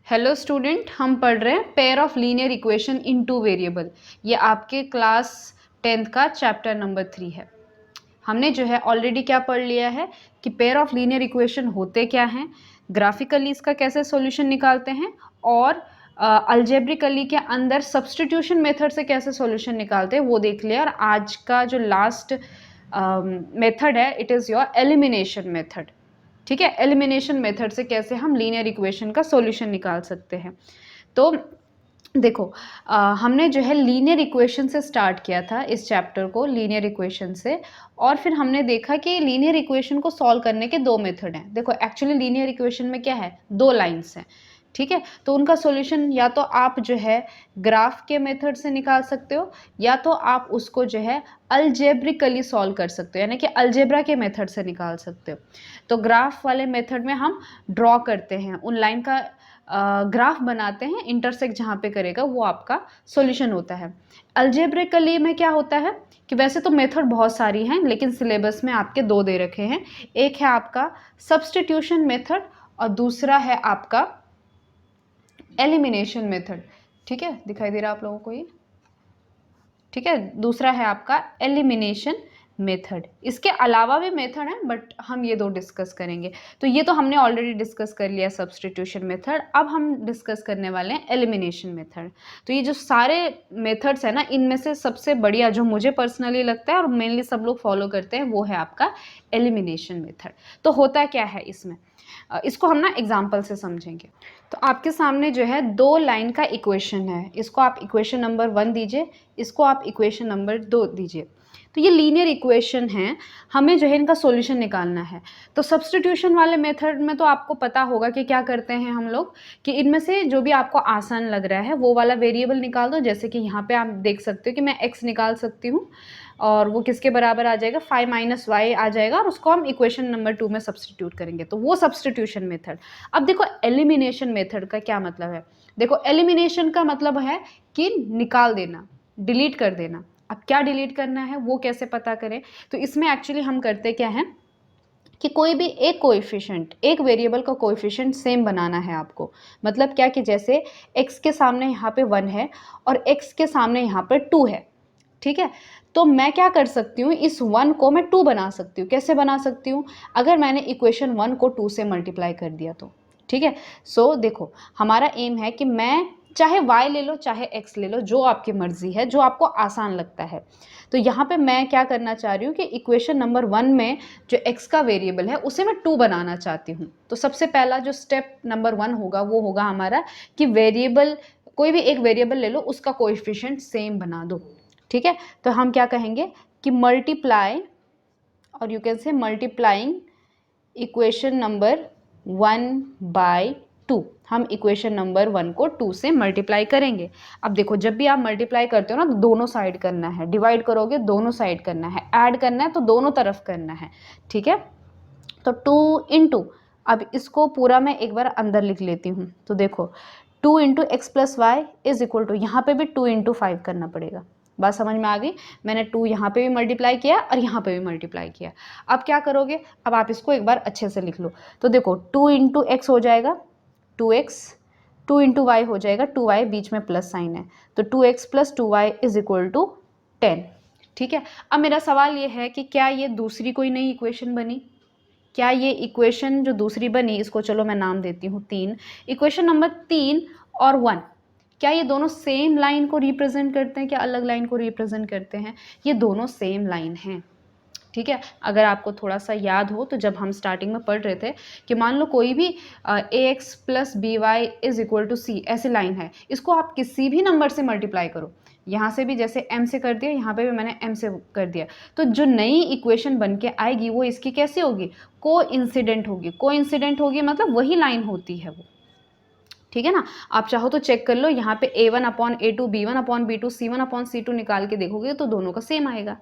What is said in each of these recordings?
Hello student, हम पढ़ रहे हैं pair of linear equation in two variable. ये आपके क्लास 10th का चैप्टर नंबर 3 है। हमने जो है ऑलरेडी क्या पढ़ लिया है कि पेयर ऑफ लीनियर इक्वेशन होते क्या हैं, ग्राफिकली इसका कैसे सॉल्यूशन निकालते हैं, और अलजेब्रिकली के अंदर सब्स्टिट्यूशन मेथड से कैसे सॉल्यूशन निकालते हैं वो देख लिया। और आज का जो लास्ट मेथड है it is your elimination method. ठीक है, एलिमिनेशन मेथड से कैसे हम लीनियर इक्वेशन का सॉल्यूशन निकाल सकते हैं। तो देखो, हमने जो है लीनियर इक्वेशन से स्टार्ट किया था इस चैप्टर को, लीनियर इक्वेशन से। और फिर हमने देखा कि लीनियर इक्वेशन को सॉल्व करने के दो मेथड हैं। देखो एक्चुअली लीनियर इक्वेशन में क्या है, दो लाइंस हैं। ठीक है, तो उनका सॉल्यूशन या तो आप जो है ग्राफ के मेथड से निकाल सकते हो, या तो आप उसको जो है अलजेब्रिकली सॉल्व कर सकते हो, यानी कि अलजेब्रा के मेथड से निकाल सकते हो। तो ग्राफ वाले मेथड में हम ड्रॉ करते हैं, उन लाइन का ग्राफ बनाते हैं, इंटरसेक्ट जहाँ पे करेगा वो आपका सॉल्यूशन होता है। अलजेब्रिकली में क्या होता है कि वैसे तो मेथड बहुत सारी हैं, लेकिन सिलेबस में आपके दो दे रखे हैं। एक है आपका सब्स्टिट्यूशन मेथड और दूसरा है आपका एलिमिनेशन मेथड। ठीक है, दिखाई दे रहा है आप लोगों को ये? ठीक है, दूसरा है आपका एलिमिनेशन मेथड। इसके अलावा भी मेथड है बट हम ये दो डिस्कस करेंगे। तो ये तो हमने ऑलरेडी डिस्कस कर लिया सब्स्टिट्यूशन मेथड, अब हम डिस्कस करने वाले हैं एलिमिनेशन मेथड। तो ये जो सारे मेथड्स है ना, इनमें से सबसे बढ़िया जो मुझे पर्सनली लगता है और मेनली सब लोग फॉलो करते हैं वो है आपका एलिमिनेशन मेथड। तो होता क्या है इसमें, इसको हम ना एग्जाम्पल से समझेंगे। तो आपके सामने जो है दो लाइन का इक्वेशन है, इसको आप इक्वेशन नंबर 1 दीजिए, इसको आप इक्वेशन नंबर 2 दीजिए। तो ये लीनियर इक्वेशन है, हमें जो है इनका सॉल्यूशन निकालना है। तो सब्स्टिट्यूशन वाले मेथड में तो आपको पता होगा कि क्या करते हैं हम लोग, कि इनमें से जो भी आपको आसान लग रहा है वो वाला वेरिएबल निकाल दो। जैसे कि यहाँ पे आप देख सकते हो कि मैं x निकाल सकती हूँ और वो किसके बराबर आ जाएगा, 5 - y आ जाएगा, और उसको हम इक्वेशन नंबर 2 में सब्स्टिट्यूट करेंगे। तो वो सब्स्टिट्यूशन मेथड। अब देखो एलिमिनेशन मेथड का क्या मतलब है। देखो एलिमिनेशन का मतलब है कि निकाल देना, डिलीट कर देना। अब क्या डिलीट करना है वो कैसे पता करें, तो इसमें एक्चुअली हम करते क्या हैं कि कोई भी एक कोएफिशिएंट, एक वेरिएबल का कोएफिशिएंट सेम बनाना है आपको। मतलब क्या कि जैसे x के सामने यहाँ पे 1 है और x के सामने यहाँ पे 2 है। ठीक है, तो मैं क्या कर सकती हूँ, इस 1 को मैं 2 बना सकती हूँ। कैसे बना सकती हूँ, अगर मैंने इक्वेशन 1 को 2 से मल्टीप्लाई कर दिया तो। ठीक है, सो देखो हमारा एम है कि मैं चाहे y ले लो चाहे x ले लो, जो आपकी मर्जी है, जो आपको आसान लगता है। तो यहाँ पे मैं क्या करना चाह रही हूँ कि इक्वेशन नंबर 1 में जो x का वेरिएबल है उसे मैं 2 बनाना चाहती हूँ। तो सबसे पहला जो स्टेप नंबर 1 होगा वो होगा हमारा कि वेरिएबल, कोई भी एक वेरिएबल ले लो, उसका कोएफिशिएंट सेम बना दो। ठीक है, तो हम क्या कहेंगे कि मल्टीप्लाई, और you can say multiplying equation number 1 by 2। हम इक्वेशन नंबर 1 को 2 से मल्टीप्लाई करेंगे। अब देखो जब भी आप मल्टीप्लाई करते हो ना तो दोनों साइड करना है, डिवाइड करोगे दोनों साइड करना है, ऐड करना है तो दोनों तरफ करना है। ठीक है, तो 2 इंटू, अब इसको पूरा मैं एक बार अंदर लिख लेती हूँ। तो देखो 2 into x plus y is equal to, यहाँ पे भी 2 इंटू 5 करना पड़ेगा। बात समझ में आ गई, मैंने 2 यहाँ पे भी मल्टीप्लाई किया और यहाँ पे भी मल्टीप्लाई किया। अब क्या करोगे, अब आप इसको एक बार अच्छे से लिख लो। तो देखो 2 इंटू एक्स हो जाएगा 2x, 2 इंटू वाई हो जाएगा 2y, बीच में प्लस साइन है, तो 2x plus 2y is equal to 10। ठीक है, अब मेरा सवाल ये है कि क्या ये दूसरी कोई नई इक्वेशन बनी, क्या ये इक्वेशन जो दूसरी बनी, इसको चलो मैं नाम देती हूँ 3, इक्वेशन नंबर 3 और 1, क्या ये दोनों सेम लाइन को रिप्रेजेंट करते हैं, क्या अलग लाइन को रिप्रेजेंट करते हैं? ये दोनों सेम लाइन हैं। ठीक है, अगर आपको थोड़ा सा याद हो तो जब हम स्टार्टिंग में पढ़ रहे थे कि मान लो कोई भी ax plus b y is equal to c, ऐसी लाइन है, इसको आप किसी भी नंबर से मल्टीप्लाई करो, यहाँ से भी जैसे m से कर दिया, यहाँ पे भी मैंने m से कर दिया, तो जो नई इक्वेशन बन के आएगी वो इसकी कैसी होगी, कोइंसिडेंट होगी। कोइंसिडेंट होगी मतलब वही लाइन होती है वो। ठीक है ना, आप चाहो तो चेक कर लो, यहाँ पे a1/a2 b1/b2 c1/c2 निकाल के देखोगे तो दोनों का सेम आएगा।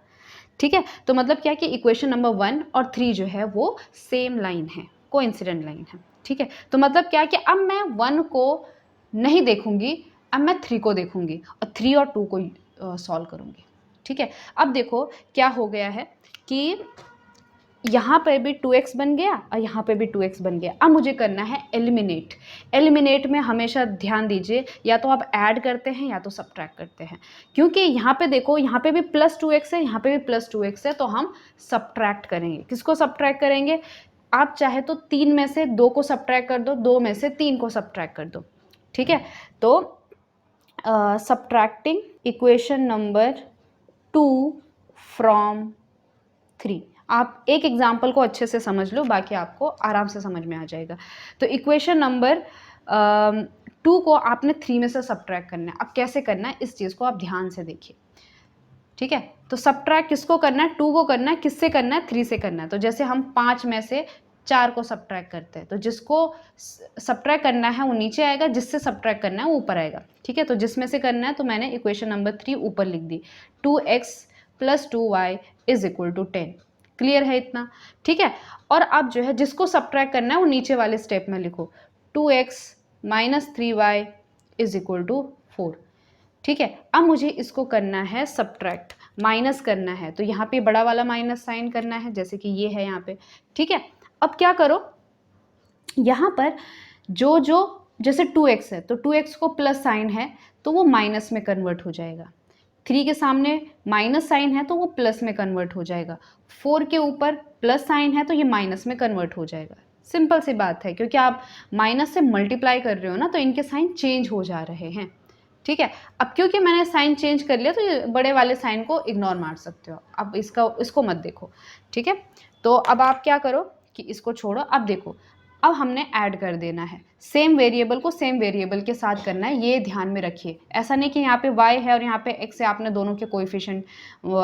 ठीक है, तो मतलब क्या कि इक्वेशन नंबर 1 और 3 जो है वो सेम लाइन है, कोइंसिडेंट लाइन है। ठीक है, तो मतलब क्या कि अब मैं 1 को नहीं देखूंगी, अब मैं 3 को देखूंगी और 3 और 2 को सॉल्व करूंगी। ठीक है, अब देखो क्या हो गया है कि यहाँ पर भी 2x बन गया और यहाँ पे भी 2x बन गया। अब मुझे करना है एलिमिनेट। एलिमिनेट में हमेशा ध्यान दीजिए, या तो आप ऐड करते हैं या तो सब्ट्रैक्ट करते हैं, क्योंकि यहाँ पे देखो यहाँ पे भी +2x है, यहाँ पे भी +2x है, तो हम सब्ट्रैक्ट करेंगे। किसको सब्ट्रैक्ट करेंगे? आप चाहे तो 3 में से 2 को सब्ट्रैक्ट कर दो, 2 में से 3 को सब्ट्रैक्ट कर दो, ठीक है। तो सब्ट्रैक्टिंग इक्वेशन नंबर 2 फ्रॉम 3। आप एक एग्जाम्पल को अच्छे से समझ लो, बाकी आपको आराम से समझ में आ जाएगा। तो इक्वेशन नंबर 2 को आपने 3 में से सब्ट्रैक्ट करना है। अब कैसे करना है इस चीज़ को आप ध्यान से देखिए, ठीक है। तो सब्ट्रैक्ट किसको करना है? 2 को करना है। किससे करना है? 3 से करना है। तो जैसे हम 5 में से 4 को सब्ट्रैक्ट करते हैं, तो जिसको सब्ट्रैक्ट करना है वो नीचे आएगा, जिससे सब्ट्रैक्ट करना है वो ऊपर आएगा, ठीक है। तो जिसमें से करना है, तो मैंने इक्वेशन नंबर 3 ऊपर लिख दी, 2x + 2y = 10। क्लियर है इतना? ठीक है। और अब जो है जिसको सब्ट्रैक्ट करना है वो नीचे वाले स्टेप में लिखो, 2x - 3y = 4, ठीक है। अब मुझे इसको करना है सब्ट्रैक्ट, माइनस करना है, तो यहाँ पे बड़ा वाला माइनस साइन करना है, जैसे कि ये है यहाँ पे, ठीक है। अब क्या करो, यहाँ पर जो जैसे 2x है, तो 2x को प्लस साइन है तो वो माइनस में कन्वर्ट हो जाएगा, 3 के सामने माइनस साइन है तो वो प्लस में कन्वर्ट हो जाएगा, 4 के ऊपर प्लस साइन है तो ये माइनस में कन्वर्ट हो जाएगा। सिंपल सी बात है, क्योंकि आप माइनस से मल्टीप्लाई कर रहे हो ना, तो इनके साइन चेंज हो जा रहे हैं, ठीक है। अब क्योंकि मैंने साइन चेंज कर लिया, तो ये बड़े वाले साइन को इग्नोर मार सकते हो, अब इसको मत देखो, ठीक है। तो अब आप क्या करो कि इसको छोड़ो। अब देखो, अब हमने ऐड कर देना है, सेम वेरिएबल को सेम वेरिएबल के साथ करना है, ये ध्यान में रखिए। ऐसा नहीं कि यहाँ पे y है और यहाँ पे x है, आपने दोनों के कोएफिशिएंट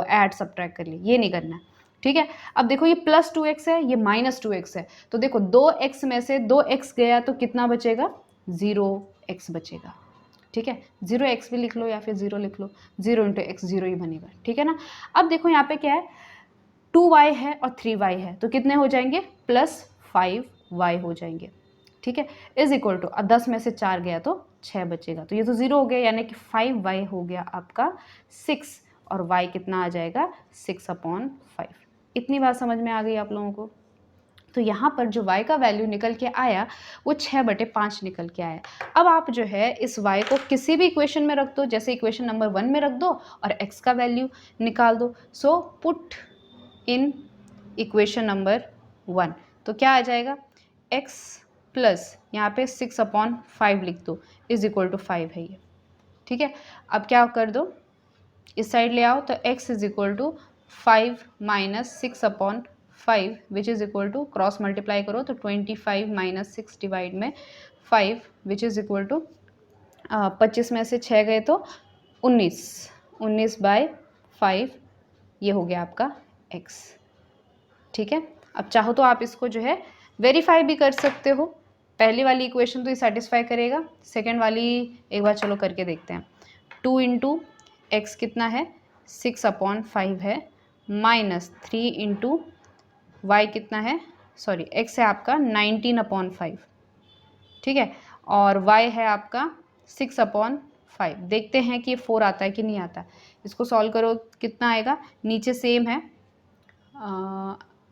ऐड सब्ट्रैक्ट कर लिए, ये नहीं करना है, ठीक है। अब देखो ये +2x है, ये -2x है, तो देखो 2x में से 2x गया तो कितना बचेगा? 0x बचेगा, ठीक है। 0x भी लिख लो या फिर 0 लिख लो, 0 × x 0 ही बनेगा, ठीक है ना। अब देखो यहाँ पे क्या है, 2y है और 3y है, तो कितने हो जाएंगे? +5y हो जाएंगे, ठीक है। = अब 10 में से 4 गया तो 6 बचेगा, तो ये तो 0 हो गया, यानी कि 5y हो गया आपका 6, और y कितना आ जाएगा? 6/5। इतनी बात समझ में आ गई आप लोगों को? तो यहाँ पर जो y का वैल्यू निकल के आया वो 6/5 निकल के आया। अब आप जो है इस y को किसी भी इक्वेशन में रख दो, जैसे इक्वेशन नंबर 1 में रख दो और x का वैल्यू निकाल दो। So put in equation number 1, तो क्या आ जाएगा? x प्लस यहाँ पे 6/5 लिख दो, = 5 है ये, ठीक है। अब क्या कर दो, इस साइड ले आओ, तो x = 5 - 6/5 which is equal to, cross multiply करो तो 25 - 6 डिवाइड में 5 विच इज़ इक्वल टू 25 में से 6 गए तो 19/5, ये हो गया आपका x, ठीक है। अब चाहो तो आप इसको जो है वेरीफाई भी कर सकते हो, पहली वाली इक्वेशन तो ये सेटिस्फाई करेगा, सेकेंड वाली एक बार चलो करके देखते हैं। 2 × x कितना है? 6/5 है, -3 × y कितना है? सॉरी, x है आपका 19/5, ठीक है, और y है आपका 6/5। देखते हैं कि 4 आता है कि नहीं आता। इसको सॉल्व करो, कितना आएगा? नीचे सेम है,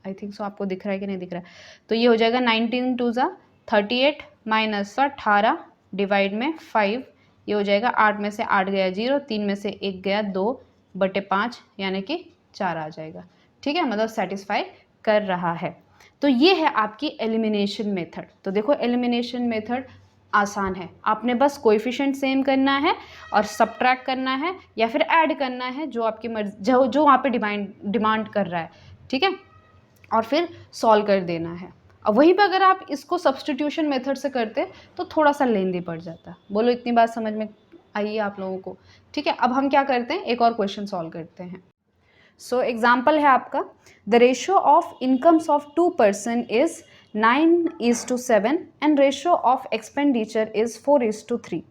आई थिंक सो, आपको दिख रहा है कि नहीं दिख रहा है? तो ये हो जाएगा 19 × 2 = 38 - 18 डिवाइड में 5, ये हो जाएगा 8 में से 8 गया 0, 3 में से 1 गया 2/5, यानी कि 4 आ जाएगा, ठीक है। मतलब सेटिस्फाई कर रहा है। तो ये है आपकी एलिमिनेशन मेथड। तो देखो एलिमिनेशन मेथड आसान है, आपने बस कोएफिशिएंट सेम करना है और सब्ट्रैक्ट करना है या फिर ऐड करना है, जो आपकी मर्जी, जो वहाँ पे डिमांड कर रहा है, ठीक है, और फिर सॉल्व कर देना है। अब वहीं पर अगर आप इसको सब्स्टिट्यूशन मेथड से करते तो थोड़ा सा लेंदी पड़ जाता। बोलो इतनी बात समझ में आई है आप लोगों को? ठीक है। अब हम क्या करते हैं, एक और क्वेश्चन सॉल्व करते हैं। सो एग्जाम्पल है आपका, the ratio of incomes of 2 person is 9:7 and ratio of expenditure is 4:3।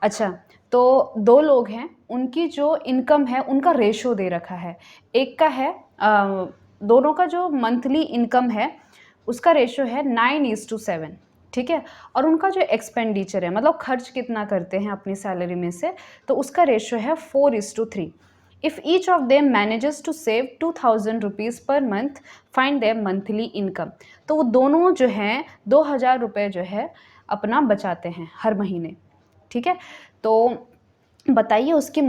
अच्छा, तो 2 लोग हैं, उनकी जो इनकम है उनका रेशियो दे रखा है। एक का है दोनों का जो मंथली इनकम है उसका रेशियो है 9:7, ठीक है, और उनका जो एक्सपेंडिचर है, मतलब खर्च कितना करते हैं अपनी सैलरी में से, तो उसका रेशियो है 4:3। If each of them manages to save 2000 rupees per month find their monthly income. तो वो दोनों जो हैं 2000 रुपये जो है अपना बचाते हैं हर महीने, ठीक है। तो बताइए उनकी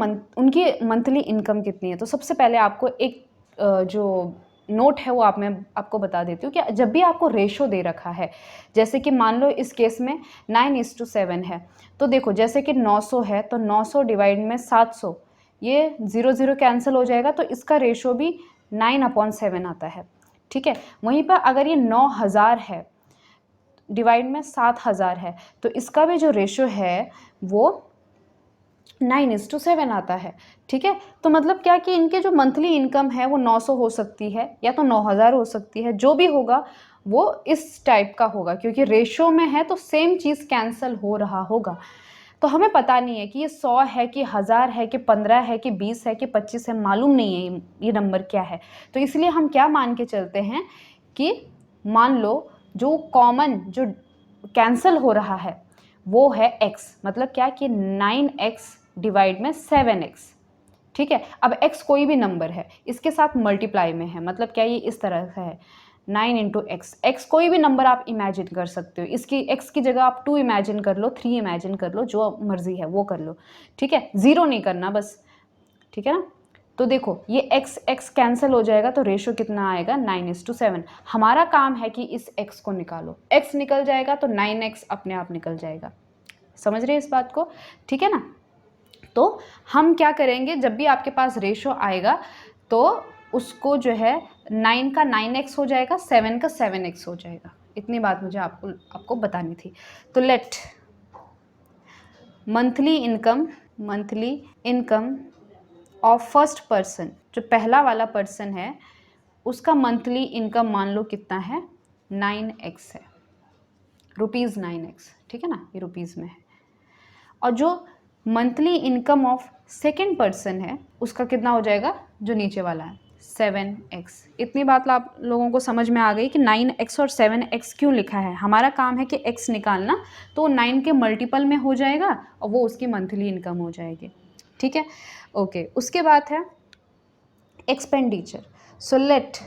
मंथली इनकम कितनी है। तो सबसे पहले आपको एक जो नोट है वो मैं आपको बता देती हूँ कि जब भी आपको रेशो दे रखा है, जैसे कि मान लो इस केस में 9:7 है, तो देखो जैसे कि 900 है तो 900 डिवाइड में 700, ये 0 कैंसिल हो जाएगा, तो इसका रेशो भी 9/7 आता है, ठीक है। वहीं पर अगर ये 9000 है डिवाइड में 7000 है, तो इसका भी जो रेशो है वो 9:7 आता है, ठीक है। तो मतलब क्या कि इनके जो मंथली इनकम है वो 900 हो सकती है या तो 9000 हो सकती है, जो भी होगा वो इस टाइप का होगा, क्योंकि रेशो में है तो सेम चीज़ कैंसिल हो रहा होगा। तो हमें पता नहीं है कि ये 100 है कि 1000 है कि 15 है कि 20 है कि 25 है, मालूम नहीं है ये नंबर क्या है। तो इसलिए हम क्या मान के चलते हैं कि मान लो जो कॉमन जो कैंसिल हो रहा है वो है x, मतलब क्या कि 9x डिवाइड में 7x, ठीक है। अब x कोई भी नंबर है, इसके साथ मल्टीप्लाई में है, मतलब क्या ये इस तरह से है 9 इंटू एक्स। एक्स कोई भी नंबर आप इमेजिन कर सकते हो, इसकी एक्स की जगह आप 2 इमेजिन कर लो, 3 इमेजिन कर लो, जो मर्जी है वो कर लो, ठीक है। 0 नहीं करना बस, ठीक है ना। तो देखो ये x x कैंसिल हो जाएगा, तो रेशो कितना आएगा 9:7। हमारा काम है कि इस x को निकालो, x निकल जाएगा तो 9x अपने आप निकल जाएगा। समझ रहे हैं इस बात को, ठीक है ना। तो हम क्या करेंगे, जब भी आपके पास रेशो आएगा तो उसको जो है 9 का 9x हो जाएगा, 7 का 7x हो जाएगा। इतनी बात मुझे आपको बतानी थी। तो let monthly income of first person, जो पहला वाला पर्सन है उसका मंथली इनकम मान लो कितना है 9x है, रुपीज़ 9x, ठीक है ना, ये रुपीज़ में है। और जो monthly income of second person है उसका कितना हो जाएगा, जो नीचे वाला है 7x। इतनी बात आप लोगों को समझ में आ गई कि 9x और 7x क्यों लिखा है। हमारा काम है कि x निकालना, तो 9 के मल्टीपल में हो जाएगा और वो उसकी मंथली इनकम हो जाएगी, ठीक है। ओके, उसके बाद है expenditure. So let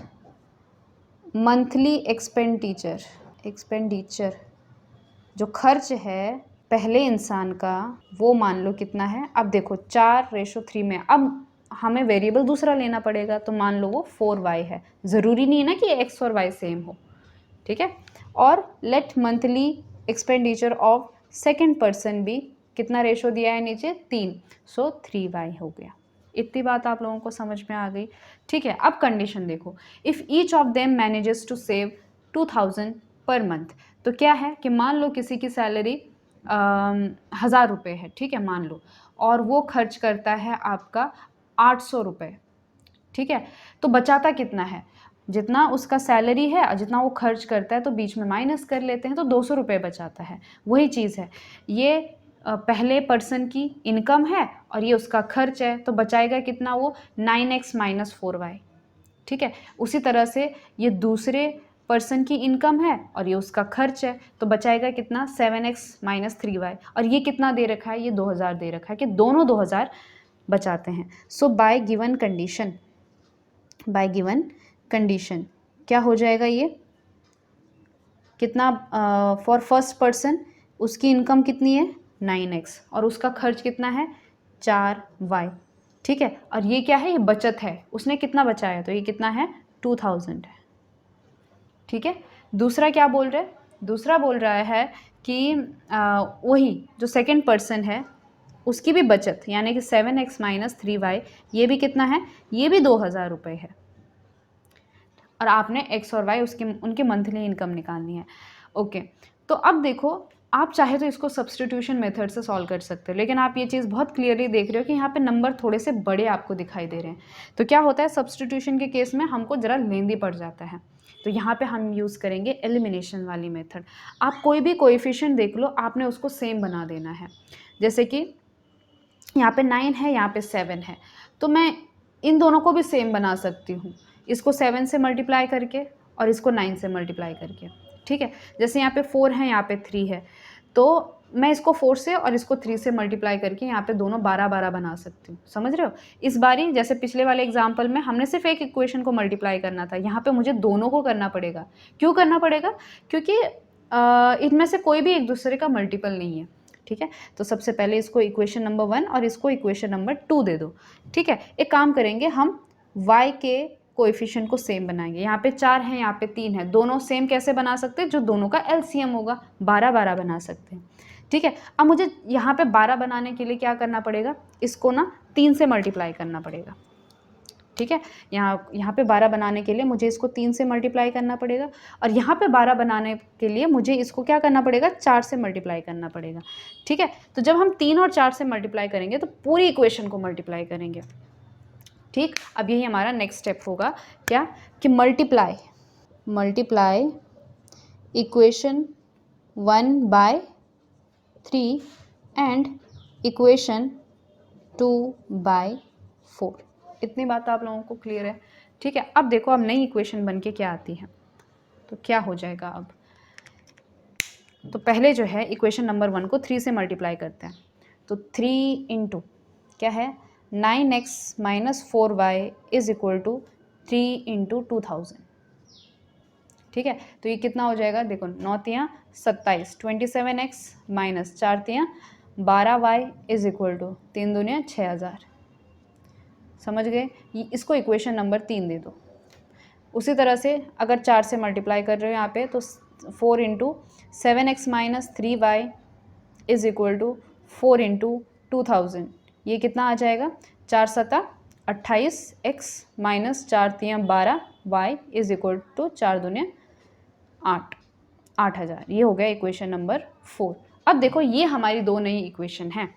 monthly expenditure जो खर्च है पहले इंसान का वो मान लो कितना है। अब देखो 4:3 में, अब हमें वेरिएबल दूसरा लेना पड़ेगा, तो मान लो वो 4y है। ज़रूरी नहीं है ना कि x और y सेम हो, ठीक है। और let monthly expenditure of second person भी कितना रेशो दिया है नीचे 3, सो 3y हो गया। इतनी बात आप लोगों को समझ में आ गई, ठीक है। अब कंडीशन देखो, if each of them manages to save 2000 per month, तो क्या है कि मान लो किसी की सैलरी 1000 रुपये है, ठीक है, मान लो, और वो खर्च करता है आपका 800 रुपये, ठीक है। तो बचाता कितना है, जितना उसका सैलरी है और जितना वो खर्च करता है तो बीच में माइनस कर लेते हैं, तो 200 रुपये बचाता है। वही चीज़ है, ये पहले पर्सन की इनकम है और ये उसका खर्च है, तो बचाएगा कितना वो 9x माइनस 4y, ठीक है। उसी तरह से ये दूसरे पर्सन की इनकम है और ये उसका खर्च है, तो बचाएगा कितना 7x माइनस 3y, और ये कितना दे रखा है, ये 2000 दे रखा है, कि दोनों 2000 बचाते हैं। सो बाय गिवन कंडीशन क्या हो जाएगा, ये कितना फॉर फर्स्ट पर्सन उसकी इनकम कितनी है 9x और उसका खर्च कितना है 4y, ठीक है। और ये क्या है, ये बचत है, उसने कितना बचाया, तो ये कितना है 2000 है, ठीक है। दूसरा क्या बोल रहा है, दूसरा बोल रहा है कि वही जो सेकंड पर्सन है उसकी भी बचत, यानी कि 7x माइनस 3y, ये भी कितना है, ये भी 2000 रुपये है, और आपने x और y उनकी मंथली इनकम निकालनी है। ओके, तो अब देखो आप चाहे तो इसको सब्सटीट्यूशन मेथड से सॉल्व कर सकते हो, लेकिन आप ये चीज़ बहुत क्लियरली देख रहे हो कि यहाँ पे नंबर थोड़े से बड़े आपको दिखाई दे रहे हैं। तो क्या होता है, सब्सटीट्यूशन के केस में हमको ज़रा लेंदी पड़ जाता है, तो यहाँ पे हम यूज़ करेंगे एलिमिनेशन वाली मेथड। आप कोई भी कोएफिशिएंट देख लो, आपने उसको सेम बना देना है। जैसे कि यहाँ पे 9 है, यहाँ पे 7 है, तो मैं इन दोनों को भी सेम बना सकती हूँ, इसको 7 से मल्टीप्लाई करके और इसको 9 से मल्टीप्लाई करके, ठीक है। जैसे यहाँ पे 4 है, यहाँ पे 3 है, तो मैं इसको 4 से और इसको 3 से मल्टीप्लाई करके यहाँ पे दोनों 12 बना सकती हूँ। समझ रहे हो? इस बारी जैसे पिछले वाले एग्जाम्पल में हमने सिर्फ एक इक्वेशन को मल्टीप्लाई करना था, यहाँ पे मुझे दोनों को करना पड़ेगा। क्यों करना पड़ेगा? क्योंकि इनमें से कोई भी एक दूसरे का मल्टीपल नहीं है। ठीक है, तो सबसे पहले इसको इक्वेशन नंबर 1 और इसको इक्वेशन नंबर 2 दे दो। ठीक है, एक काम करेंगे हम, y के कोएफिशिएंट को सेम बनाएंगे। यहाँ पे 4 है, यहाँ पे 3 है, दोनों सेम कैसे बना सकते हैं? जो दोनों का एलसीएम होगा 12 बना सकते हैं। ठीक है, अब मुझे यहाँ पे 12 बनाने के लिए क्या करना पड़ेगा? इसको ना 3 से मल्टीप्लाई करना पड़ेगा। ठीक है, यहाँ पे 12 बनाने के लिए मुझे इसको 3 से मल्टीप्लाई करना पड़ेगा, और यहाँ पे 12 बनाने के लिए मुझे इसको क्या करना पड़ेगा? 4 से मल्टीप्लाई करना पड़ेगा। ठीक है, तो जब हम 3 और 4 से मल्टीप्लाई करेंगे तो पूरी इक्वेशन को मल्टीप्लाई करेंगे। ठीक, अब यही हमारा नेक्स्ट स्टेप होगा, क्या कि multiply equation 1 by 3 and equation 2 by 4। इतनी बात आप लोगों को क्लियर है? ठीक है, अब देखो अब नई इक्वेशन बन के क्या आती है, तो क्या हो जाएगा अब? तो पहले जो है इक्वेशन नंबर 1 को 3 से मल्टीप्लाई करते हैं, तो 3 इंटू क्या है? 9x minus 4y is equal to 3 into 2000। ठीक है, तो ये कितना हो जाएगा? देखो 9 तियाँ 27, 27x माइनस 4 तियाँ 12y इज इक्वल टू 3 दूनिया 6000। समझ गए? इसको इक्वेशन नंबर 3 दे दो। उसी तरह से अगर 4 से मल्टीप्लाई कर रहे हो यहाँ पे, तो 4 into 7x minus 3y is equal to 4 into 2000। ये कितना आ जाएगा? 4 सता 28x माइनस 4 तियाँ 12y इज इक्वल टू 4 दूनिया 8000। ये हो गया इक्वेशन नंबर 4। अब देखो ये हमारी दो नई इक्वेशन हैं।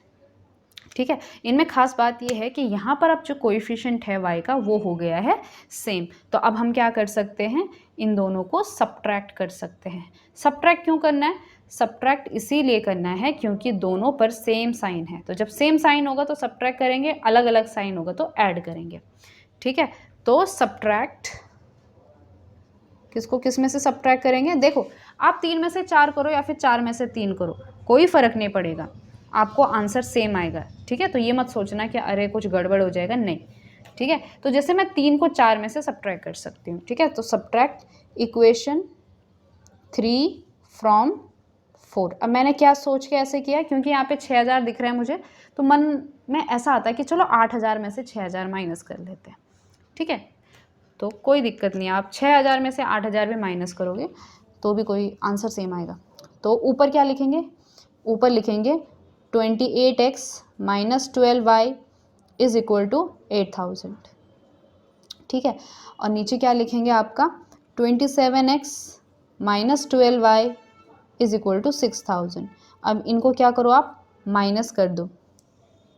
ठीक है, इनमें खास बात ये है कि यहाँ पर अब जो कोएफिशिएंट है y का वो हो गया है सेम। तो अब हम क्या कर सकते हैं? इन दोनों को सब्ट्रैक्ट कर सकते हैं। सब्ट्रैक्ट क्यों करना है? सब्ट्रैक्ट इसीलिए करना है क्योंकि दोनों पर सेम साइन है। तो जब सेम साइन होगा तो सब्ट्रैक्ट करेंगे, अलग अलग साइन होगा तो ऐड करेंगे। ठीक है, तो सब्ट्रैक्ट किसको किस में से सब्ट्रैक्ट करेंगे? देखो आप 3 में से 4 करो या फिर 4 में से 3 करो, कोई फ़र्क नहीं पड़ेगा, आपको आंसर सेम आएगा। ठीक है, तो ये मत सोचना कि अरे कुछ गड़बड़ हो जाएगा, नहीं। ठीक है, तो जैसे मैं 3 को 4 में से सब्ट्रैक्ट कर सकती हूँ। ठीक है, तो सब्ट्रैक्ट इक्वेशन 3 फ्रॉम 4। अब मैंने क्या सोच के ऐसे किया, क्योंकि यहाँ पे 6000 दिख रहा है मुझे, तो मन में ऐसा आता है कि चलो 8000 में से 6000 माइनस कर लेते हैं। ठीक है, तो कोई दिक्कत नहीं है, आप 6000 में से 8000 भी माइनस करोगे तो भी कोई आंसर सेम आएगा। तो ऊपर क्या लिखेंगे? ऊपर लिखेंगे 28x minus 12y is equal to 8000। ठीक है, और नीचे क्या लिखेंगे आपका? 27x minus 12y is equal to 6000। अब इनको क्या करो आप? माइनस कर दो।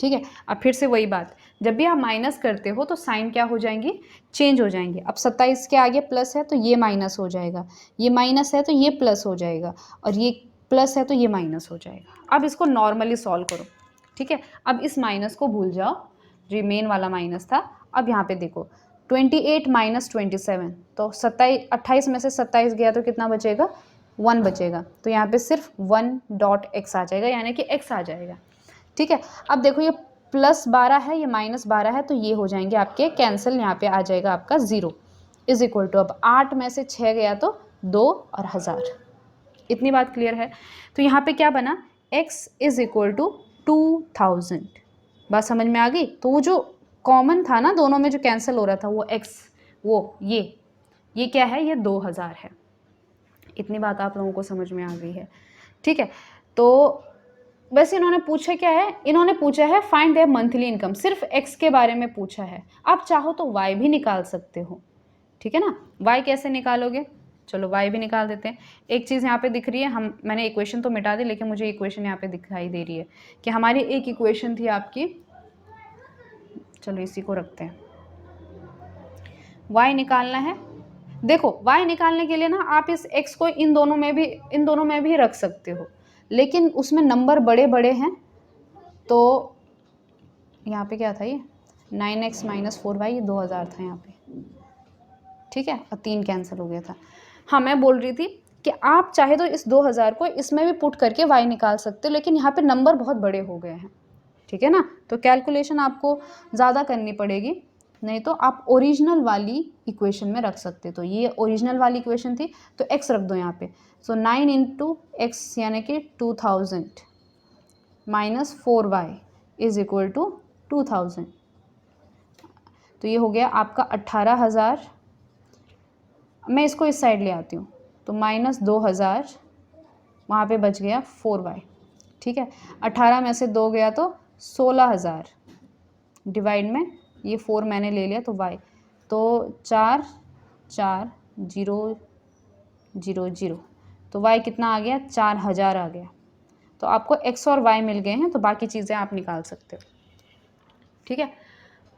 ठीक है, अब फिर से वही बात, जब भी आप माइनस करते हो तो साइन क्या हो जाएंगे? चेंज हो जाएंगे। अब 27 के आगे प्लस है तो ये माइनस हो जाएगा, ये माइनस है तो ये प्लस हो जाएगा, और ये प्लस है तो ये माइनस हो जाएगा। अब इसको नॉर्मली सॉल्व करो। ठीक है, अब इस माइनस को भूल जाओ, जो मेन वाला माइनस था। अब यहाँ पे देखो 28 माइनस 27, तो 28 में से 27 गया तो कितना बचेगा? 1 बचेगा। तो यहाँ पे सिर्फ 1.x आ जाएगा, यानी कि x आ जाएगा। ठीक है, अब देखो ये प्लस 12 है, ये माइनस 12 है, तो ये हो जाएंगे आपके कैंसिल। यहाँ पे आ जाएगा आपका 0 इज इक्वल टू, अब 8 में से 6 गया तो 2 और 1000। इतनी बात क्लियर है? तो यहाँ पे क्या बना? x is equal to 2000। बात समझ में आ गई? तो वो जो कॉमन था ना दोनों में, जो कैंसिल हो रहा था, वो x, वो ये क्या है? ये 2000 है। इतनी बात आप लोगों को समझ में आ गई है? ठीक है, तो वैसे इन्होंने पूछा क्या है? इन्होंने पूछा है फाइंड देयर मंथली इनकम, सिर्फ x के बारे में पूछा है। आप चाहो तो y भी निकाल सकते हो। ठीक है ना? y कैसे निकालोगे? चलो y भी निकाल देते हैं। एक चीज़ यहाँ पे दिख रही है, मैंने इक्वेशन तो मिटा दी, लेकिन मुझे इक्वेशन यहाँ पे दिखाई दे रही है कि हमारी एक इक्वेशन थी आपकी, चलो इसी को रखते हैं। y निकालना है। देखो y निकालने के लिए ना आप इस x को इन दोनों में भी रख सकते हो, लेकिन उसमें नंबर बड़े बड़े हैं। तो यहाँ पे क्या था? ये 9x माइनस 4y, ये 2000 था यहाँ पे। ठीक है, और 3 कैंसिल हो गया था। हाँ, मैं बोल रही थी कि आप चाहे तो इस 2000 को इसमें भी पुट करके y निकाल सकते हो, लेकिन यहाँ पे नंबर बहुत बड़े हो गए हैं, ठीक है ना। तो कैलकुलेशन आपको ज़्यादा करनी पड़ेगी, नहीं तो आप ओरिजिनल वाली इक्वेशन में रख सकते। तो ये ओरिजिनल वाली इक्वेशन थी, तो x रख दो यहाँ पे। सो 9 इंटू एक्स यानी कि 2000 minus 4y is equal to 2000। तो ये हो गया आपका 18,000। मैं इसको इस साइड ले आती हूँ, तो माइनस 2000, वहाँ पे बच गया 4y, ठीक है। 18 में से 2 गया तो 16,000, डिवाइड में ये 4 मैंने ले लिया तो y, तो 4 4 0 0 0, तो y कितना आ गया, 4,000 आ गया। तो आपको x और y मिल गए हैं, तो बाकी चीज़ें आप निकाल सकते हो, ठीक है।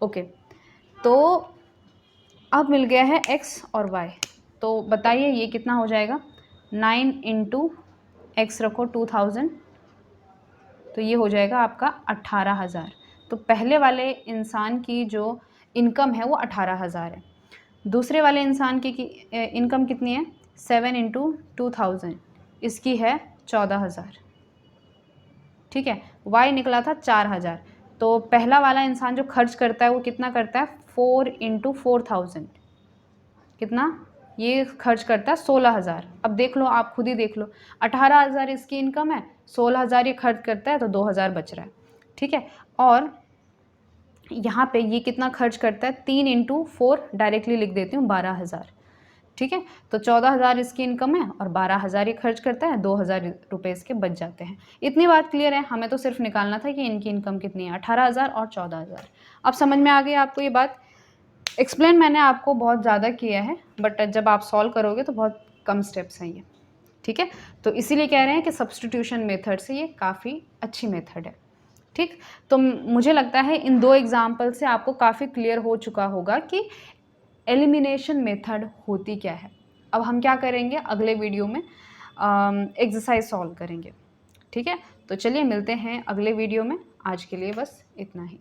ओके, तो अब मिल गया है x और y, तो बताइए ये कितना हो जाएगा। 9 इंटू एक्स रखो 2000, तो ये हो जाएगा आपका 18,000। तो पहले वाले इंसान की जो इनकम है वो 18,000 है। दूसरे वाले इंसान की इनकम कितनी है, 7 इंटू 2000, इसकी है 14,000, ठीक है। y निकला था 4,000। तो पहला वाला इंसान जो खर्च करता है वो कितना करता है, 4 इंटू 4000, कितना ये खर्च करता है 16,000। अब देख लो, आप खुद ही देख लो, 18,000 इसकी इनकम है, 16,000 ये खर्च करता है, तो 2,000 बच रहा है, ठीक है। और यहाँ पे ये कितना खर्च करता है, 3 इंटू 4 डायरेक्टली लिख देती हूँ, 12,000, ठीक है। तो 14,000 इसकी इनकम है और 12,000 ये खर्च करता है, 2,000 रुपये इसके बच जाते हैं। इतनी बात क्लियर है, हमें तो सिर्फ निकालना था कि इनकी इनकम कितनी है, 18,000 और 14,000। अब समझ में आ गई आपको ये बात। एक्सप्लेन मैंने आपको बहुत ज़्यादा किया है, बट जब आप सॉल्व करोगे तो बहुत कम स्टेप्स हैं ये, ठीक है। तो इसीलिए कह रहे हैं कि सब्स्टिट्यूशन मेथड से ये काफ़ी अच्छी मेथड है, ठीक। तो मुझे लगता है इन 2 एग्जाम्पल से आपको काफ़ी क्लियर हो चुका होगा कि एलिमिनेशन मेथड होती क्या है। अब हम क्या करेंगे, अगले वीडियो में एक्सरसाइज सॉल्व करेंगे, ठीक है। तो चलिए मिलते हैं अगले वीडियो में, आज के लिए बस इतना ही।